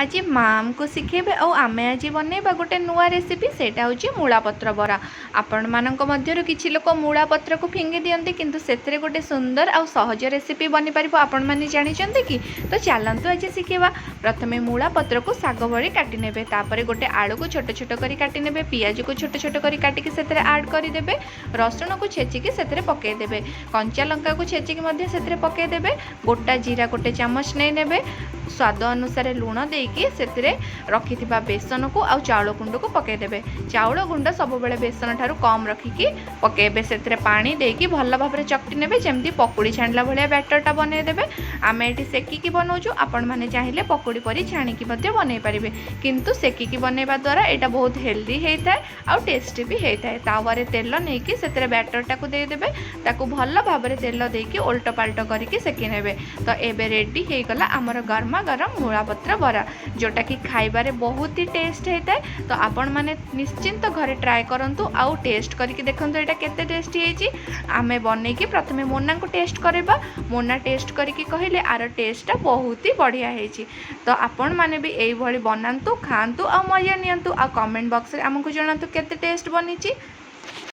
आज माम को शिखेबे और आमे आज बनैबा गोटे नुआ रेसिपी सेटा होची मूला पत्र बरा। आपण मानक मध्यरु किछि लोक मूला पत्र को फिंगी दियंती किंतु सेथरे गोटे सुंदर और सहज रेसिपी बनि परिबो। आपण माने जानि चंदे कि तो चलंतु आज शिखेबा। प्रथमे मूला पत्र को साग भरी काटी नेबे, तापरे गोटे आलू को छोट छोट करी काटी नेबे, पियाज को छोट छोट करी काटिकी सेथरे ऐड करि देबे, रसुण को छेचिकी सेथरे पके देबे, कंचा लंका को छेचिकी मध्ये सेथरे पके देबे, गोटा जीरा गोटे चामच नै नेबे, स्वाद अनुसार लुण देकी सेतिरे रखिथिबा बेसन को आउ चाउल गुंड को पके देबे। चाउल गुंड सब बेले बेसन ठारू कम रखिकी पकेबे। सेतिरे पानी देकी भल भाबरे चकटी नेबे, जेमती पकोड़ी छाणला भलिया बैटरटा बनै देबे। आमे एठी सेकिकी बनौछु, आपण माने चाहिले पकोड़ी परी छाणीकी मध्ये बनै परिबे, किंतु सेकिकी बनैबा द्वारा एटा बहुत हेल्दी हेइथाय आउ टेस्टी भी हेइथाय। तावारे तेल नेकी सेतिरे बैटरटा को दे देबे, ताकू भल भाबरे तेल देकी उल्ट पाल्ट करिकी सेकी नेबे। तो एबे रेडी हे गला हमर गरमा गरम मूला पत्र बरा, जोटा कि खाइबारे बहुत ही टेस्ट होता है। तो आपण माने निश्चिंत घरे ट्राए करंतु आउ टेस्ट करके देखंतु एटा केते टेस्टी हेची। आमे बनै कि प्रथमे मोना को टेस्ट करबा, मोना टेस्ट करके कहले आर टेस्टटा बहुत ही बढ़िया हेची। तो आपण माने भी एई भली बनांतु, खांतु आ मजा नियंतु आ कमेंट बॉक्स रे हमकु जणांतु केते टेस्ट बनिची।